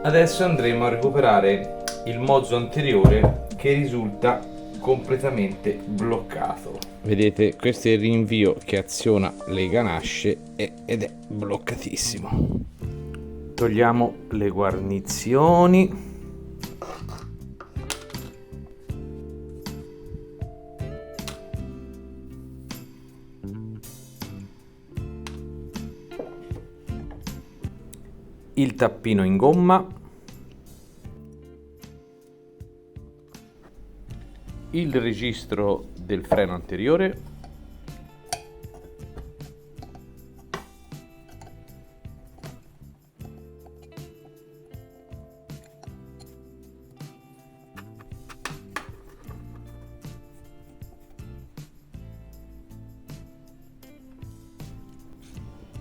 Adesso andremo a recuperare il mozzo anteriore che risulta completamente bloccato. Vedete, questo è il rinvio che aziona le ganasce ed è bloccatissimo. Togliamo le guarnizioni. Il tappino in gomma, il registro del freno anteriore,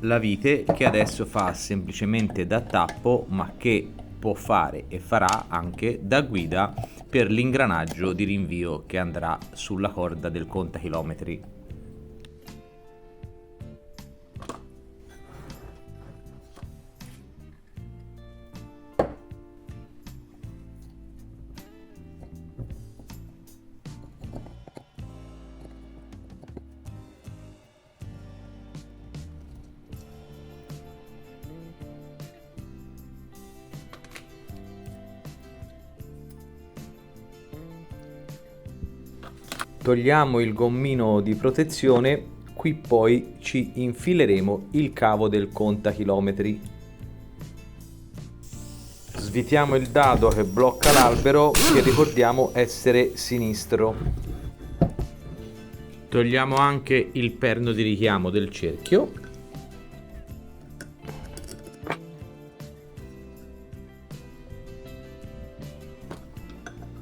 la vite che adesso fa semplicemente da tappo, ma che può fare e farà anche da guida per l'ingranaggio di rinvio che andrà sulla corda del contachilometri. Togliamo il gommino di protezione, qui poi ci infileremo il cavo del contachilometri. Svitiamo il dado che blocca l'albero, che ricordiamo essere sinistro. Togliamo anche il perno di richiamo del cerchio.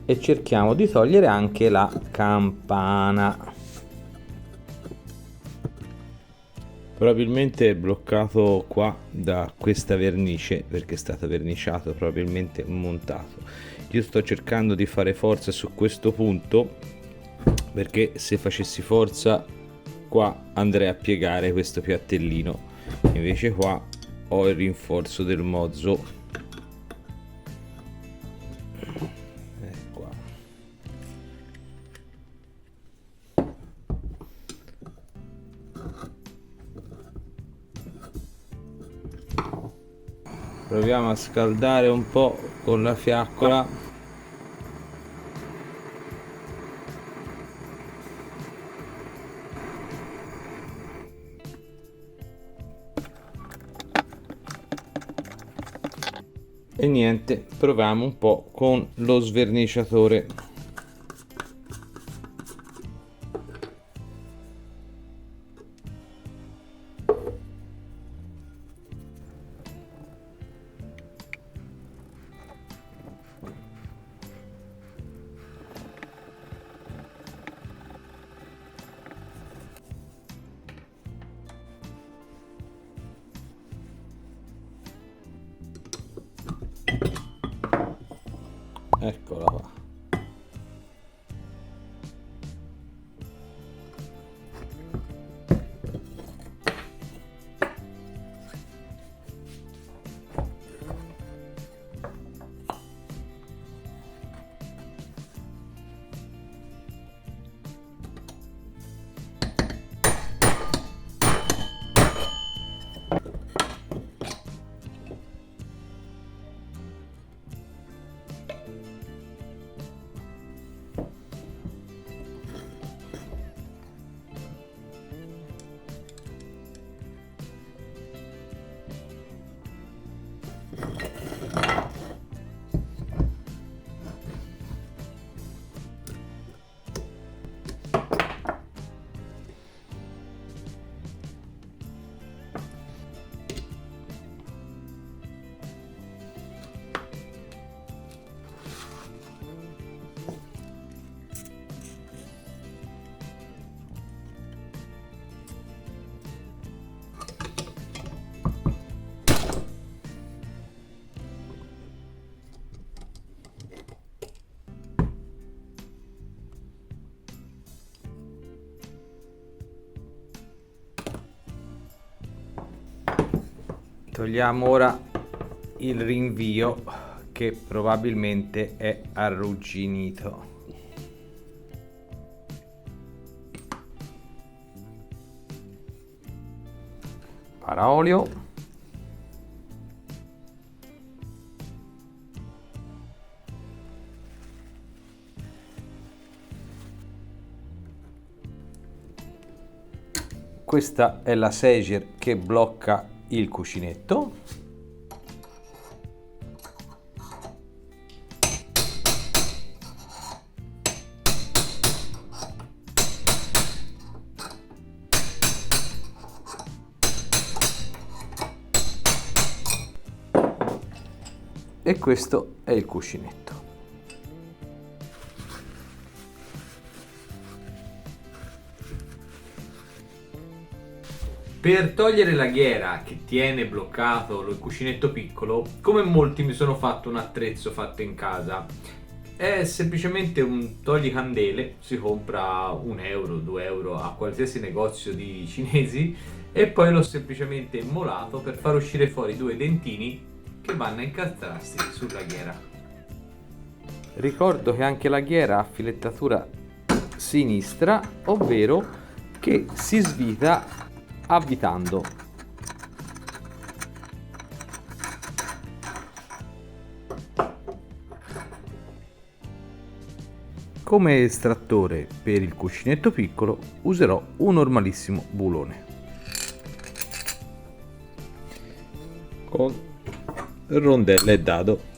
E cerchiamo di togliere anche la campana. Probabilmente è bloccato qua da questa vernice, perché è stato verniciato, probabilmente montato. Io sto cercando di fare forza su questo punto, perché se facessi forza qua andrei a piegare questo piattellino, invece qua ho il rinforzo del mozzo. Proviamo a scaldare un po' con la fiaccola. E niente, proviamo un po' con lo sverniciatore. Eccola qua. Togliamo ora il rinvio che probabilmente è arrugginito. Paraolio. Questa è la Sager che blocca il cuscinetto. E questo è il cuscinetto. Per togliere la ghiera che tiene bloccato il cuscinetto piccolo, come molti mi sono fatto un attrezzo fatto in casa. È semplicemente un toglicandele, si compra 1 euro, 2 euro a qualsiasi negozio di cinesi e poi l'ho semplicemente immolato per far uscire fuori 2 dentini che vanno a incastrarsi sulla ghiera. Ricordo che anche la ghiera ha filettatura sinistra, ovvero che si svita avvitando. Come estrattore per il cuscinetto piccolo userò un normalissimo bulone con rondelle e dado.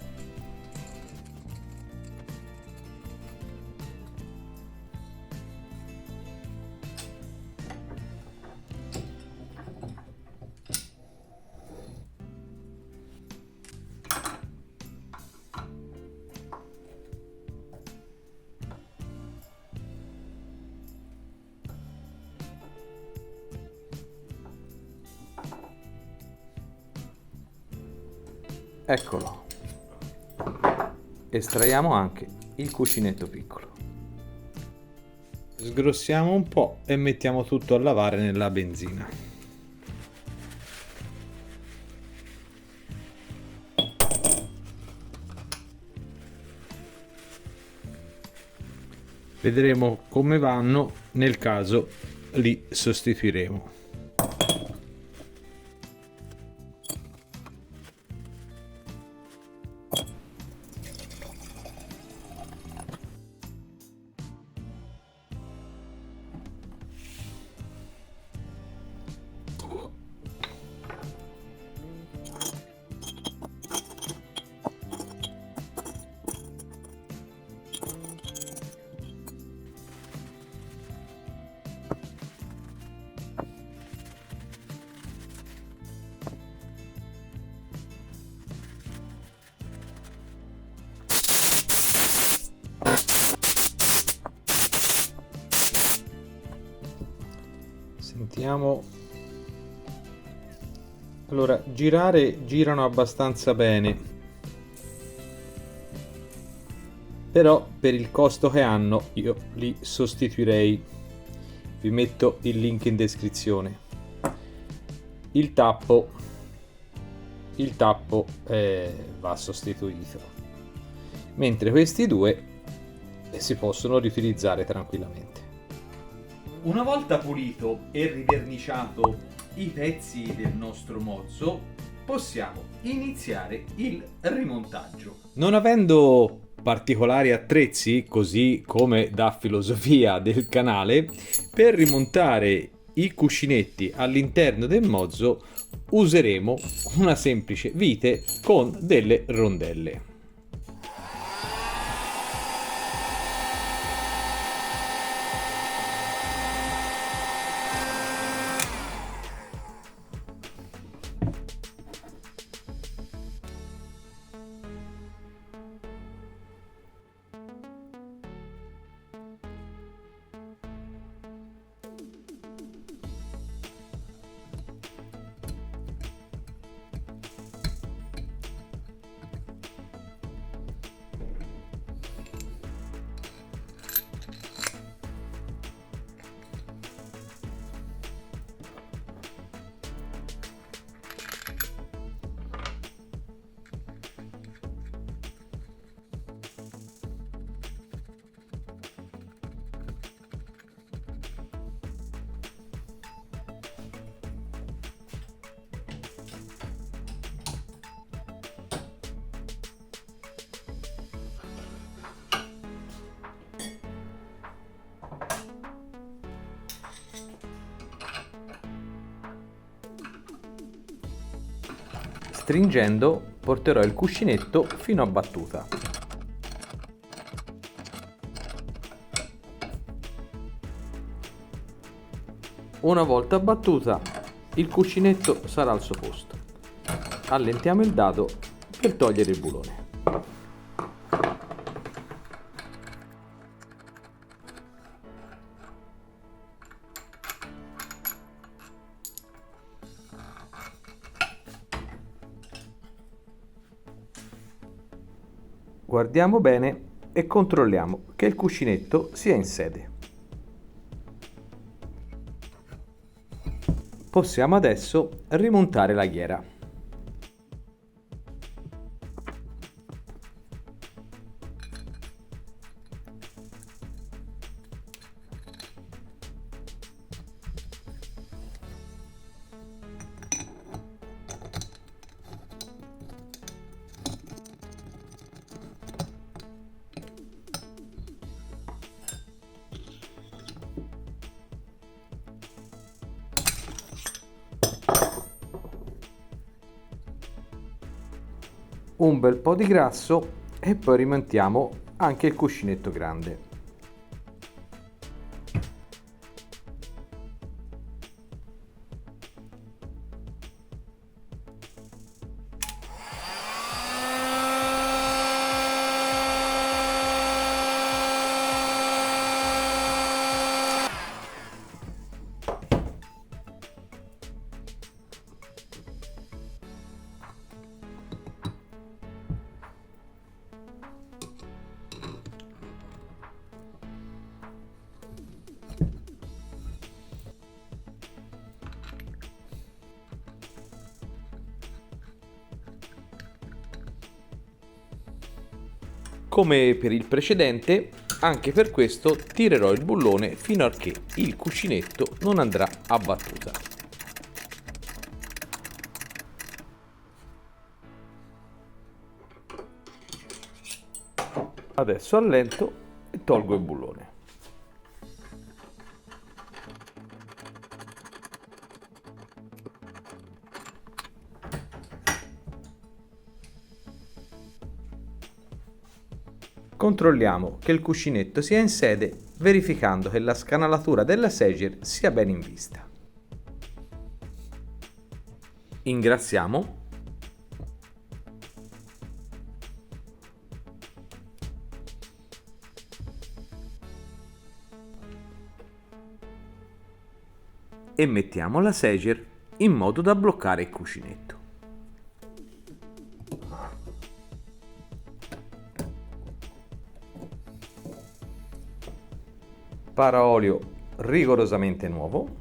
Eccolo. Estraiamo anche il cuscinetto piccolo. Sgrossiamo un po' e mettiamo tutto a lavare nella benzina. Vedremo come vanno, nel caso li sostituiremo. Sentiamo. Allora, girano abbastanza bene, però per il costo che hanno io li sostituirei. Vi metto il link in descrizione. Il tappo va sostituito, mentre questi due si possono riutilizzare tranquillamente. Una volta pulito e riverniciato i pezzi del nostro mozzo, possiamo iniziare il rimontaggio. Non avendo particolari attrezzi, così come da filosofia del canale, per rimontare i cuscinetti all'interno del mozzo useremo una semplice vite con delle rondelle. Stringendo porterò il cuscinetto fino a battuta. Una volta battuta, il cuscinetto sarà al suo posto. Allentiamo il dado per togliere il bullone. Guardiamo bene e controlliamo che il cuscinetto sia in sede. Possiamo adesso rimontare la ghiera. Un bel po' di grasso e poi rimontiamo anche il cuscinetto grande. Come per il precedente, anche per questo tirerò il bullone fino a che il cuscinetto non andrà a battuta. Adesso allento e tolgo il bullone. Controlliamo che il cuscinetto sia in sede, verificando che la scanalatura della Sager sia ben in vista. Ingrassiamo. E mettiamo la Sager in modo da bloccare il cuscinetto. Paraolio rigorosamente nuovo.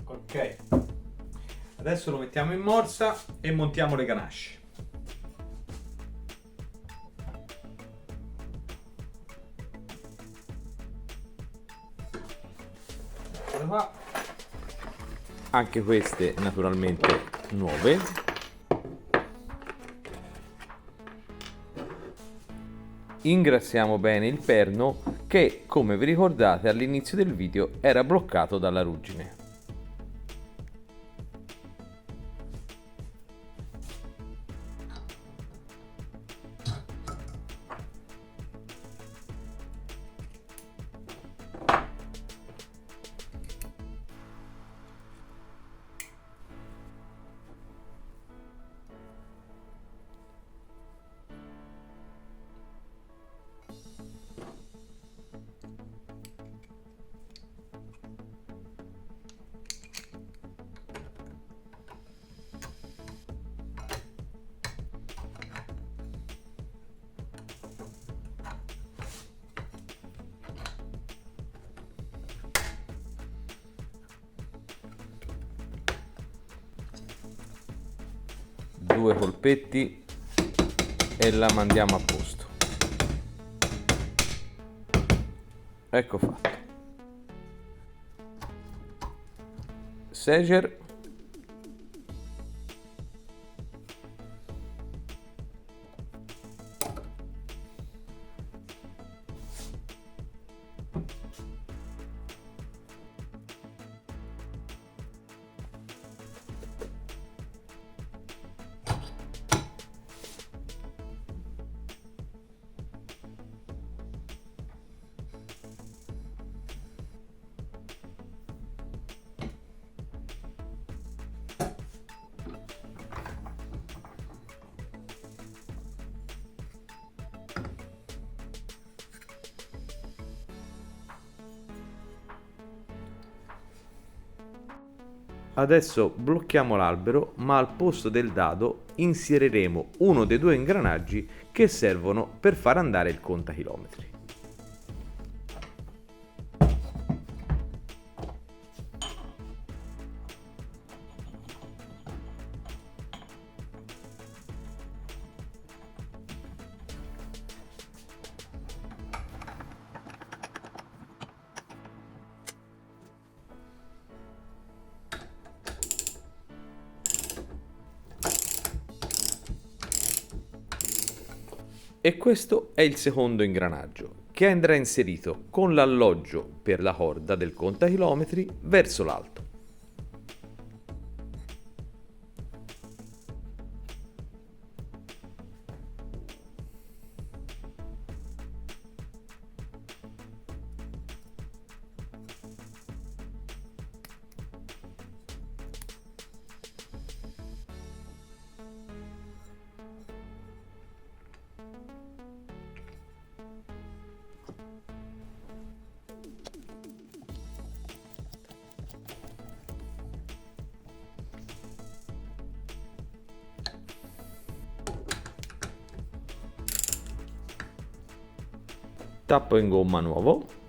Ok, adesso lo mettiamo in morsa e montiamo le ganasce. Anche queste naturalmente nuove. Ingrassiamo bene il perno che, come vi ricordate all'inizio del video, era bloccato dalla ruggine. Due colpetti e la mandiamo a posto. Ecco fatto. Sager. Adesso blocchiamo l'albero, ma al posto del dado inseriremo uno dei due ingranaggi che servono per far andare il contachilometri. E questo è il secondo ingranaggio, che andrà inserito con l'alloggio per la corda del contachilometri verso l'alto. Tappo in gomma nuovo.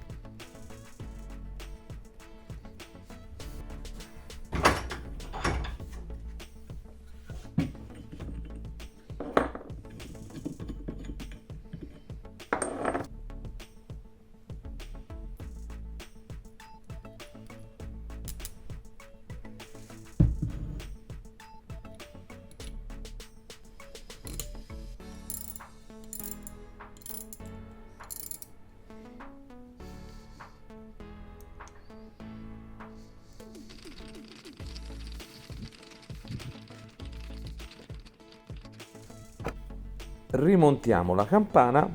Rimontiamo la campana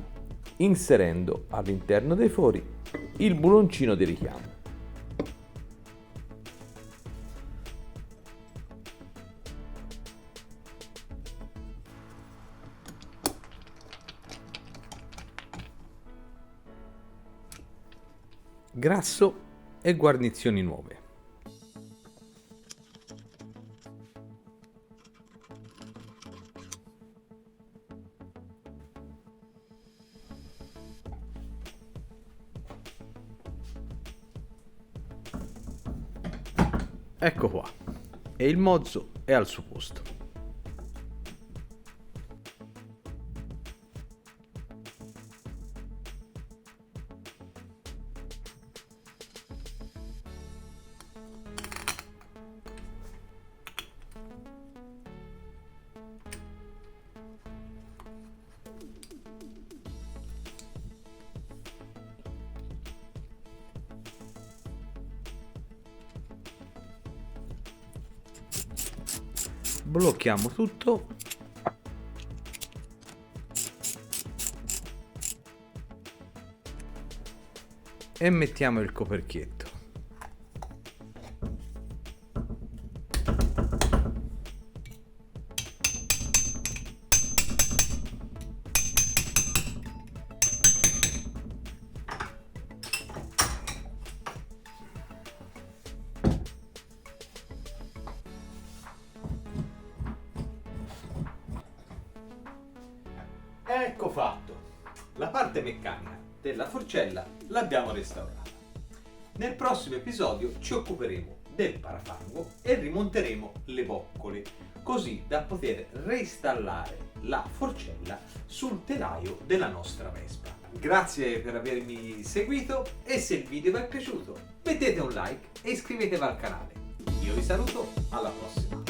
inserendo all'interno dei fori il buloncino di richiamo. Grasso e guarnizioni nuove. Ecco qua, e il mozzo è al suo posto. Blocchiamo tutto e mettiamo il coperchietto. Ecco fatto, la parte meccanica della forcella l'abbiamo restaurata. Nel prossimo episodio ci occuperemo del parafango e rimonteremo le boccole, così da poter reinstallare la forcella sul telaio della nostra Vespa. Grazie per avermi seguito e se il video vi è piaciuto mettete un like e iscrivetevi al canale. Io vi saluto, alla prossima!